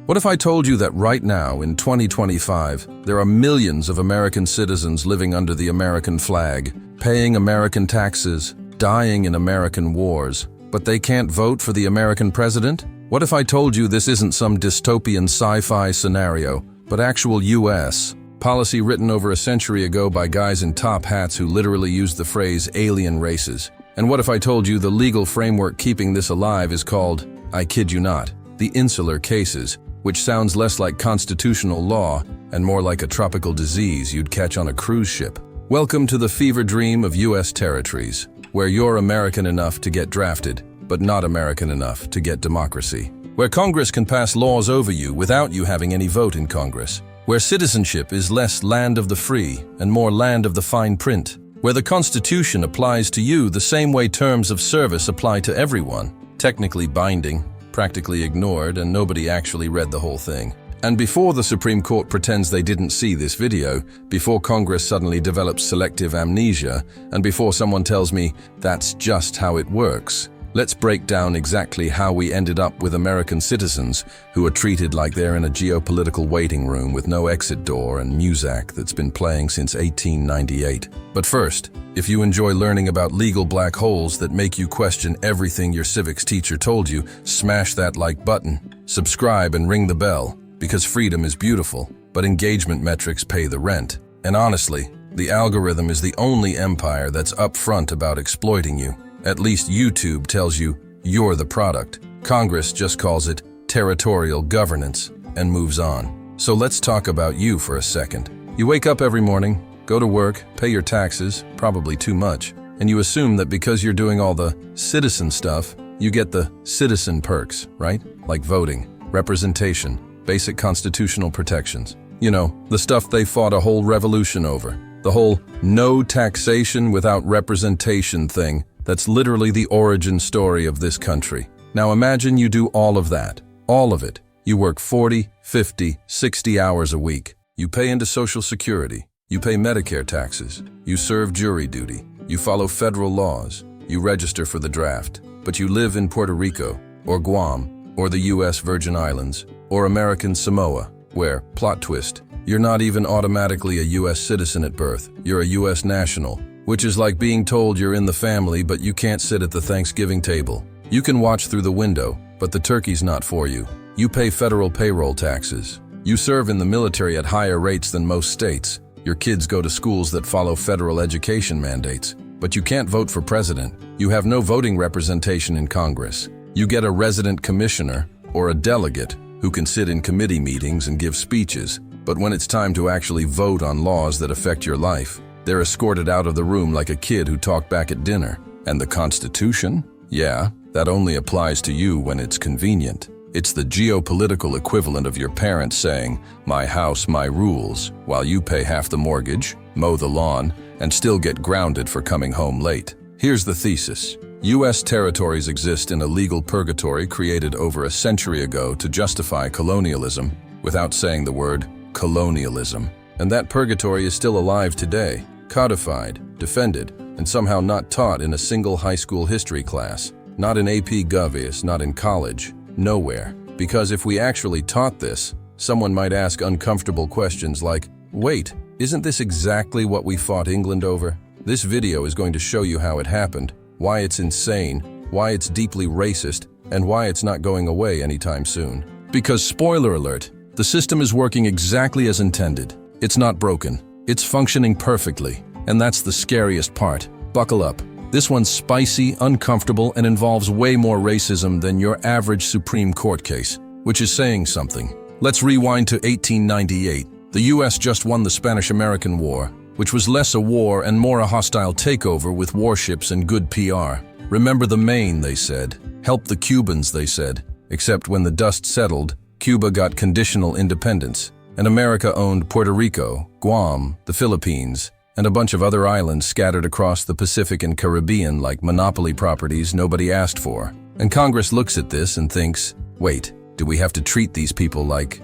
What if I told you that right now, in 2025, there are millions of American citizens living under the American flag, paying American taxes, dying in American wars, but they can't vote for the American president? What if I told you this isn't some dystopian sci-fi scenario, but actual US policy written over a century ago by guys in top hats who literally used the phrase alien races? And what if I told you the legal framework keeping this alive is called, I kid you not, the Insular cases, which sounds less like constitutional law and more like a tropical disease you'd catch on a cruise ship? Welcome to the fever dream of US territories, where you're American enough to get drafted, but not American enough to get democracy. Where Congress can pass laws over you without you having any vote in Congress. Where citizenship is less land of the free and more land of the fine print. Where the Constitution applies to you the same way terms of service apply to everyone, technically binding, practically ignored, and nobody actually read the whole thing. And before the Supreme Court pretends they didn't see this video, before Congress suddenly develops selective amnesia, and before someone tells me that's just how it works, let's break down exactly how we ended up with American citizens who are treated like they're in a geopolitical waiting room with no exit door and Muzak that's been playing since 1898. But first, if you enjoy learning about legal black holes that make you question everything your civics teacher told you, smash that like button, subscribe and ring the bell, because freedom is beautiful, but engagement metrics pay the rent. And honestly, the algorithm is the only empire that's upfront about exploiting you. At least YouTube tells you you're the product. Congress just calls it territorial governance and moves on. So let's talk about you for a second. You wake up every morning, go to work, pay your taxes, probably too much, and you assume that because you're doing all the citizen stuff, you get the citizen perks, right? Like voting, representation, basic constitutional protections. You know, the stuff they fought a whole revolution over. The whole no taxation without representation thing. That's literally the origin story of this country. Now imagine you do all of that, all of it. You work 40, 50, 60 hours a week. You pay into Social Security. You pay Medicare taxes. You serve jury duty. You follow federal laws. You register for the draft. But you live in Puerto Rico, or Guam, or the US Virgin Islands, or American Samoa, where, plot twist, you're not even automatically a US citizen at birth. You're a US national. Which is like being told you're in the family but you can't sit at the Thanksgiving table. You can watch through the window, but the turkey's not for you. You pay federal payroll taxes. You serve in the military at higher rates than most states. Your kids go to schools that follow federal education mandates. But you can't vote for president. You have no voting representation in Congress. You get a resident commissioner or a delegate who can sit in committee meetings and give speeches. But when it's time to actually vote on laws that affect your life, they're escorted out of the room like a kid who talked back at dinner. And the Constitution? Yeah, that only applies to you when it's convenient. It's the geopolitical equivalent of your parents saying, "My house, my rules," while you pay half the mortgage, mow the lawn, and still get grounded for coming home late. Here's the thesis. US territories exist in a legal purgatory created over a century ago to justify colonialism, without saying the word colonialism. And that purgatory is still alive today. Codified, defended, and somehow not taught in a single high school history class. Not in AP Govies, not in college, nowhere. Because if we actually taught this, someone might ask uncomfortable questions like, wait, isn't this exactly what we fought England over? This video is going to show you how it happened, why it's insane, why it's deeply racist, and why it's not going away anytime soon. Because spoiler alert, the system is working exactly as intended. It's not broken. It's functioning perfectly. And that's the scariest part. Buckle up. This one's spicy, uncomfortable, and involves way more racism than your average Supreme Court case, which is saying something. Let's rewind to 1898. The US just won the Spanish-American War, which was less a war and more a hostile takeover with warships and good PR. Remember the Maine, they said. Help the Cubans, they said. Except when the dust settled, Cuba got conditional independence. And America owned Puerto Rico, Guam, the Philippines, and a bunch of other islands scattered across the Pacific and Caribbean like monopoly properties nobody asked for. And Congress looks at this and thinks, wait, do we have to treat these people, like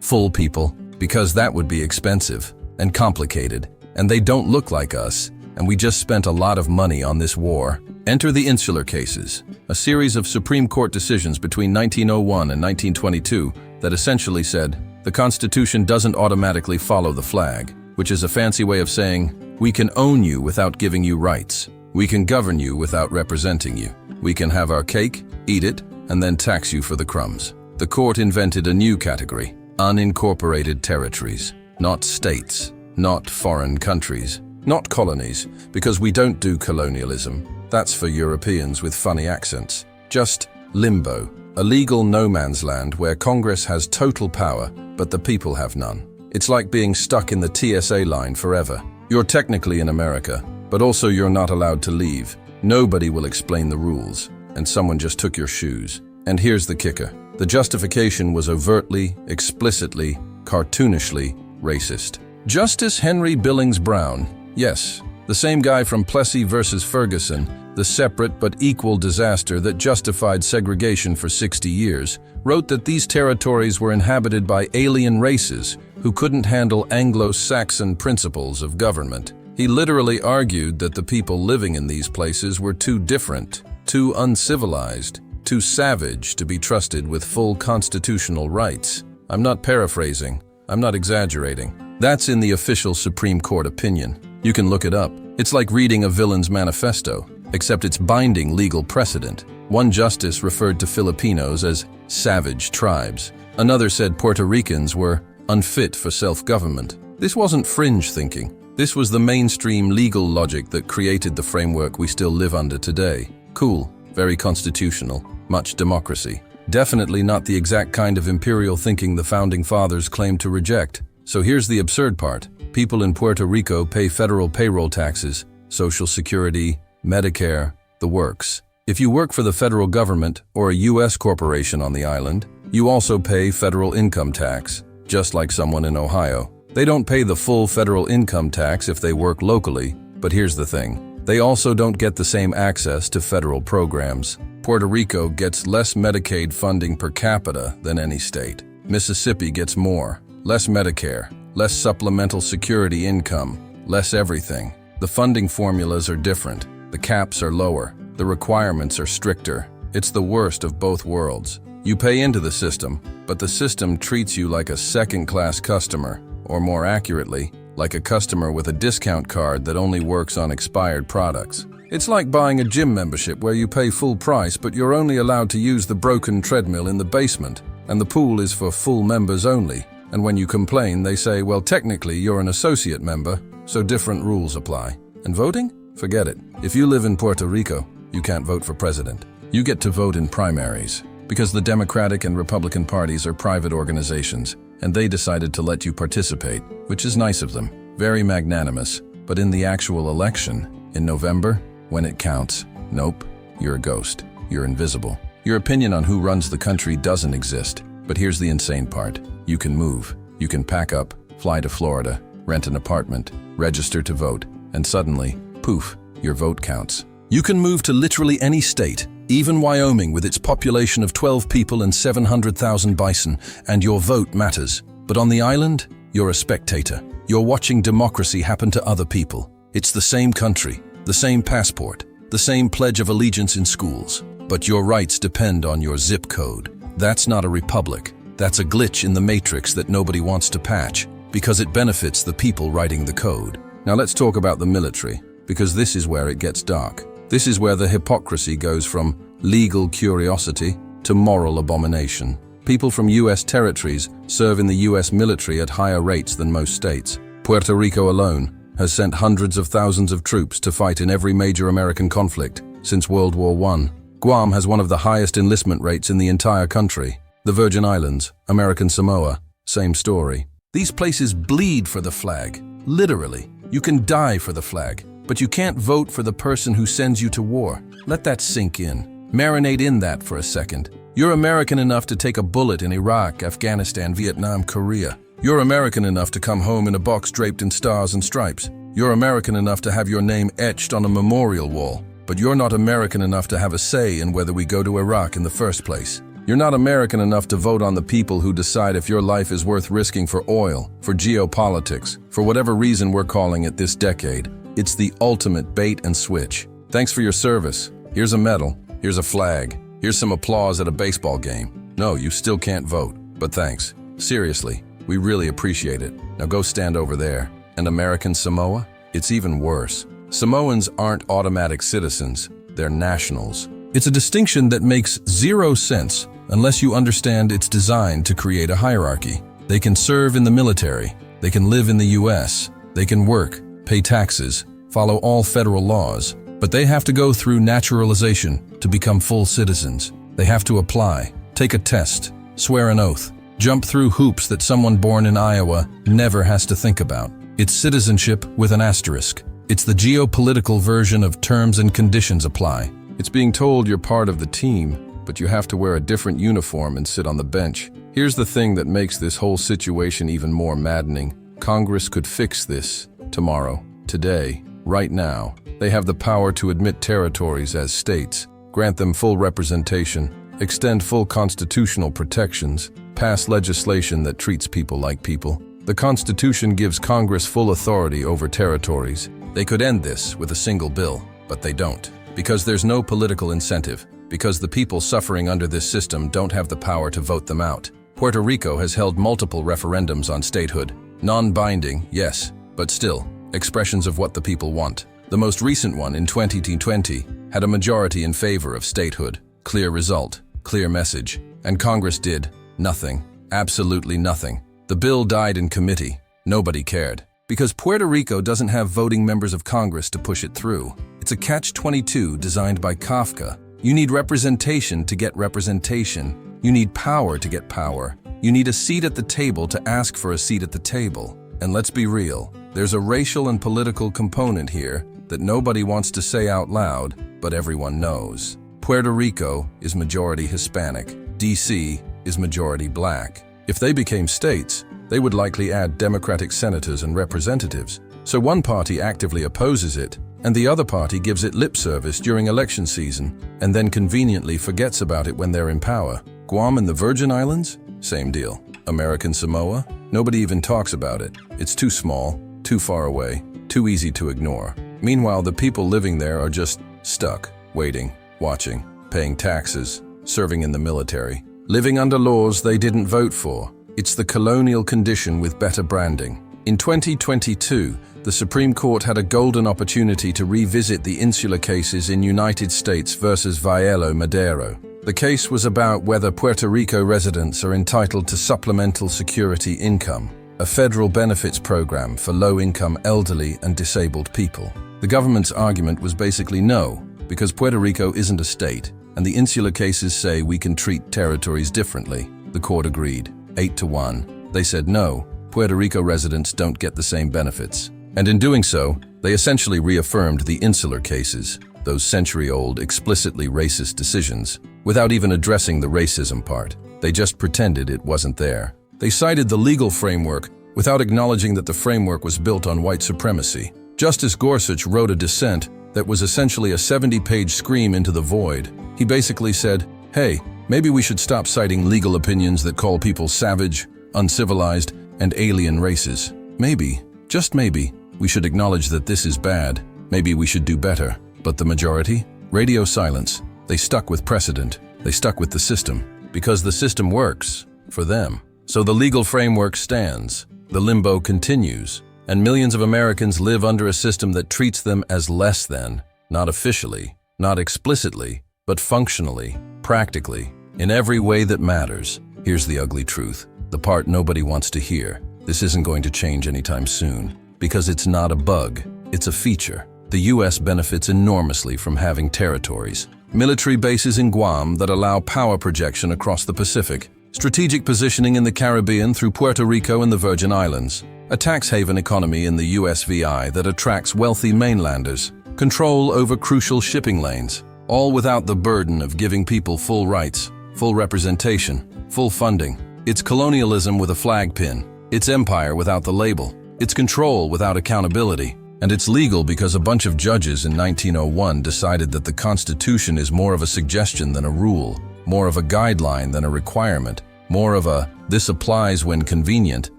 full people? Because that would be expensive and complicated, and they don't look like us, and we just spent a lot of money on this war. Enter the Insular cases, a series of Supreme Court decisions between 1901 and 1922 that essentially said, the Constitution doesn't automatically follow the flag, which is a fancy way of saying, we can own you without giving you rights. We can govern you without representing you. We can have our cake, eat it, and then tax you for the crumbs. The court invented a new category, unincorporated territories, not states, not foreign countries, not colonies, because we don't do colonialism. That's for Europeans with funny accents. Just limbo, a legal no man's land where Congress has total power, but the people have none. It's like being stuck in the TSA line forever. You're technically in America, but also you're not allowed to leave. Nobody will explain the rules, and someone just took your shoes. And here's the kicker. The justification was overtly, explicitly, cartoonishly racist. Justice Henry Billings Brown, yes, the same guy from Plessy versus Ferguson, the separate but equal disaster that justified segregation for 60 years, wrote that these territories were inhabited by alien races who couldn't handle Anglo-Saxon principles of government. He literally argued that the people living in these places were too different, too uncivilized, too savage to be trusted with full constitutional rights. I'm not paraphrasing. I'm not exaggerating. That's in the official Supreme Court opinion. You can look it up. It's like reading a villain's manifesto, except it's binding legal precedent. One justice referred to Filipinos as savage tribes. Another said Puerto Ricans were unfit for self-government. This wasn't fringe thinking. This was the mainstream legal logic that created the framework we still live under today. Cool, very constitutional, much democracy. Definitely not the exact kind of imperial thinking the Founding Fathers claimed to reject. So here's the absurd part. People in Puerto Rico pay federal payroll taxes, Social Security, Medicare, the works. If you work for the federal government or a U.S. corporation on the island, you also pay federal income tax, just like someone in Ohio. They don't pay the full federal income tax if they work locally, but here's the thing. They also don't get the same access to federal programs. Puerto Rico gets less Medicaid funding per capita than any state. Mississippi gets more, less Medicare, less supplemental security income, less everything. The funding formulas are different. The caps are lower. The requirements are stricter. It's the worst of both worlds. You pay into the system, but the system treats you like a second-class customer, or more accurately, like a customer with a discount card that only works on expired products. It's like buying a gym membership where you pay full price, but you're only allowed to use the broken treadmill in the basement, and the pool is for full members only. And when you complain, they say, well, technically you're an associate member, so different rules apply. And voting? Forget it. If you live in Puerto Rico, you can't vote for president. You get to vote in primaries, because the Democratic and Republican parties are private organizations, and they decided to let you participate, which is nice of them, very magnanimous. But in the actual election, in November, when it counts, nope, you're a ghost. You're invisible. Your opinion on who runs the country doesn't exist. But here's the insane part. You can move. You can pack up, fly to Florida, rent an apartment, register to vote, and suddenly, poof, your vote counts. You can move to literally any state, even Wyoming with its population of 12 people and 700,000 bison, and your vote matters. But on the island, you're a spectator. You're watching democracy happen to other people. It's the same country, the same passport, the same pledge of allegiance in schools. But your rights depend on your zip code. That's not a republic. That's a glitch in the matrix that nobody wants to patch, because it benefits the people writing the code. Now let's talk about the military, because this is where it gets dark. This is where the hypocrisy goes from legal curiosity to moral abomination. People from U.S. territories serve in the U.S. military at higher rates than most states. Puerto Rico alone has sent hundreds of thousands of troops to fight in every major American conflict since World War I. Guam has one of the highest enlistment rates in the entire country. The Virgin Islands, American Samoa, same story. These places bleed for the flag, literally. You can die for the flag, but you can't vote for the person who sends you to war. Let that sink in. Marinate in that for a second. You're American enough to take a bullet in Iraq, Afghanistan, Vietnam, Korea. You're American enough to come home in a box draped in stars and stripes. You're American enough to have your name etched on a memorial wall. But you're not American enough to have a say in whether we go to Iraq in the first place. You're not American enough to vote on the people who decide if your life is worth risking for oil, for geopolitics, for whatever reason we're calling it this decade. It's the ultimate bait and switch. Thanks for your service. Here's a medal, here's a flag, here's some applause at a baseball game. No, you still can't vote, but thanks. Seriously, we really appreciate it. Now go stand over there. And American Samoa? It's even worse. Samoans aren't automatic citizens, they're nationals. It's a distinction that makes zero sense unless you understand it's designed to create a hierarchy. They can serve in the military, they can live in the US, they can work, pay taxes, follow all federal laws, but they have to go through naturalization to become full citizens. They have to apply, take a test, swear an oath, jump through hoops that someone born in Iowa never has to think about. It's citizenship with an asterisk. It's the geopolitical version of terms and conditions apply. It's being told you're part of the team, but you have to wear a different uniform and sit on the bench. Here's the thing that makes this whole situation even more maddening. Congress could fix this tomorrow, today, right now. They have the power to admit territories as states, grant them full representation, extend full constitutional protections, pass legislation that treats people like people. The Constitution gives Congress full authority over territories. They could end this with a single bill, but they don't. Because there's no political incentive. Because the people suffering under this system don't have the power to vote them out. Puerto Rico has held multiple referendums on statehood. Non-binding, yes, but still, expressions of what the people want. The most recent one in 2020 had a majority in favor of statehood. Clear result, clear message. And Congress did nothing, absolutely nothing. The bill died in committee. Nobody cared. Because Puerto Rico doesn't have voting members of Congress to push it through. It's a catch-22 designed by Kafka. You need representation to get representation. You need power to get power. You need a seat at the table to ask for a seat at the table. And let's be real, there's a racial and political component here that nobody wants to say out loud, but everyone knows. Puerto Rico is majority Hispanic. DC is majority black. If they became states, they would likely add Democratic senators and representatives. So one party actively opposes it, and the other party gives it lip service during election season, and then conveniently forgets about it when they're in power. Guam and the Virgin Islands? Same deal. American Samoa? Nobody even talks about it. It's too small, too far away, too easy to ignore. Meanwhile, the people living there are just stuck, waiting, watching, paying taxes, serving in the military, living under laws they didn't vote for. It's the colonial condition with better branding. In 2022, the Supreme Court had a golden opportunity to revisit the Insular cases in United States versus Vielo Madero. The case was about whether Puerto Rico residents are entitled to supplemental security income, a federal benefits program for low-income elderly and disabled people. The government's argument was basically no, because Puerto Rico isn't a state, and the Insular cases say we can treat territories differently. The court agreed, 8-1. They said no, Puerto Rico residents don't get the same benefits. And in doing so, they essentially reaffirmed the Insular cases, those century-old, explicitly racist decisions, without even addressing the racism part. They just pretended it wasn't there. They cited the legal framework without acknowledging that the framework was built on white supremacy. Justice Gorsuch wrote a dissent that was essentially a 70-page scream into the void. He basically said, hey, maybe we should stop citing legal opinions that call people savage, uncivilized, and alien races. Maybe, just maybe, we should acknowledge that this is bad. Maybe we should do better. But the majority? Radio silence. They stuck with precedent. They stuck with the system. Because the system works. For them. So the legal framework stands. The limbo continues. And millions of Americans live under a system that treats them as less than. Not officially. Not explicitly. But functionally. Practically. In every way that matters. Here's the ugly truth. The part nobody wants to hear. This isn't going to change anytime soon. Because it's not a bug. It's a feature. The US benefits enormously from having territories. Military bases in Guam that allow power projection across the Pacific. Strategic positioning in the Caribbean through Puerto Rico and the Virgin Islands. A tax haven economy in the USVI that attracts wealthy mainlanders. Control over crucial shipping lanes. All without the burden of giving people full rights, full representation, full funding. It's colonialism with a flag pin. It's empire without the label. It's control without accountability. And it's legal because a bunch of judges in 1901 decided that the Constitution is more of a suggestion than a rule, more of a guideline than a requirement, more of a "this applies when convenient"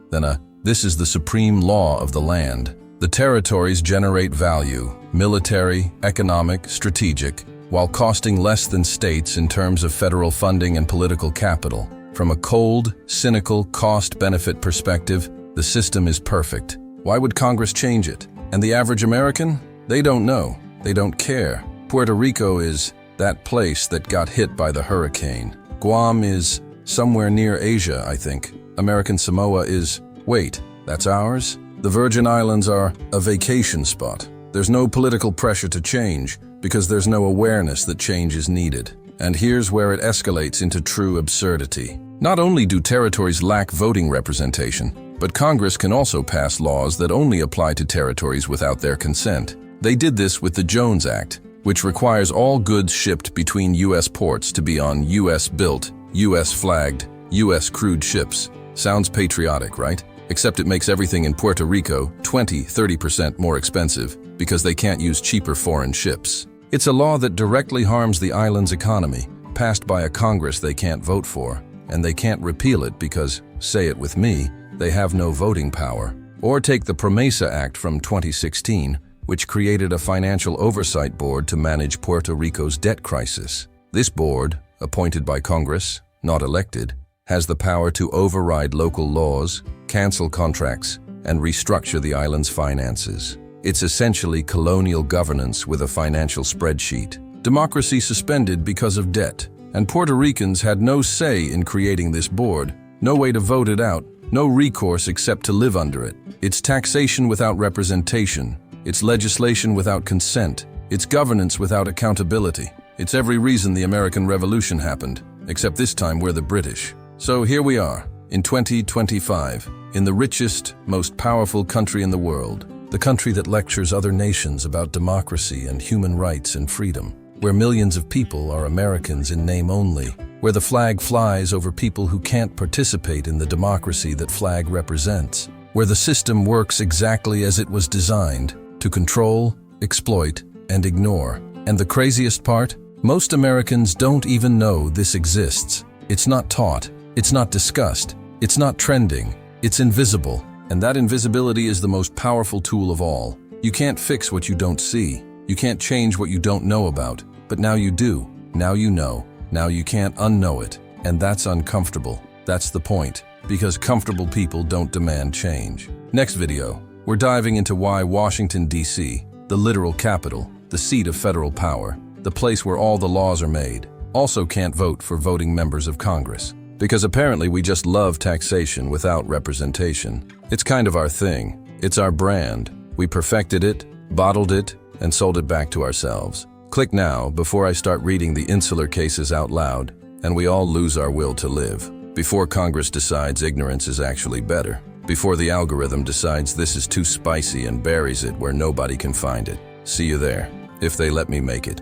than a "this is the supreme law of the land." The territories generate value, military, economic, strategic. while costing less than states in terms of federal funding and political capital. From a cold, cynical, cost-benefit perspective, the system is perfect. Why would Congress change it? And the average American? They don't know. They don't care. Puerto Rico is that place that got hit by the hurricane. Guam is somewhere near Asia, I think. American Samoa is, wait, that's ours? The Virgin Islands are a vacation spot. There's no political pressure to change because there's no awareness that change is needed. And here's where it escalates into true absurdity. Not only do territories lack voting representation, but Congress can also pass laws that only apply to territories without their consent. They did this with the Jones Act, which requires all goods shipped between U.S. ports to be on U.S.-built, U.S.-flagged, U.S.-crewed ships. Sounds patriotic, right? Except it makes everything in Puerto Rico 20–30% more expensive because they can't use cheaper foreign ships. It's a law that directly harms the island's economy, passed by a Congress they can't vote for, and they can't repeal it because, say it with me, they have no voting power. Or take the PROMESA Act from 2016, which created a financial oversight board to manage Puerto Rico's debt crisis. This board, appointed by Congress, not elected, has the power to override local laws, cancel contracts, and restructure the island's finances. It's essentially colonial governance with a financial spreadsheet. Democracy suspended because of debt, and Puerto Ricans had no say in creating this board, no way to vote it out, no recourse except to live under it. It's taxation without representation. It's legislation without consent. It's governance without accountability. It's every reason the American Revolution happened, except this time we're the British. So here we are, in 2025, in the richest, most powerful country in the world, the country that lectures other nations about democracy and human rights and freedom, where millions of people are Americans in name only, where the flag flies over people who can't participate in the democracy that flag represents, where the system works exactly as it was designed, to control, exploit, and ignore. And the craziest part? Most Americans don't even know this exists. It's not taught. It's not discussed. It's not trending. It's invisible. And that invisibility is the most powerful tool of all. You can't fix what you don't see. You can't change what you don't know about. But now you do. Now you know. Now you can't unknow it. And that's uncomfortable. That's the point. Because comfortable people don't demand change. Next video, we're diving into why Washington, D.C., the literal capital, the seat of federal power, the place where all the laws are made, also can't vote for voting members of Congress. Because apparently we just love taxation without representation. It's kind of our thing. It's our brand. We perfected it, bottled it, and sold it back to ourselves. Click now before I start reading the Insular cases out loud, and we all lose our will to live. Before Congress decides ignorance is actually better. Before the algorithm decides this is too spicy and buries it where nobody can find it. See you there, if they let me make it.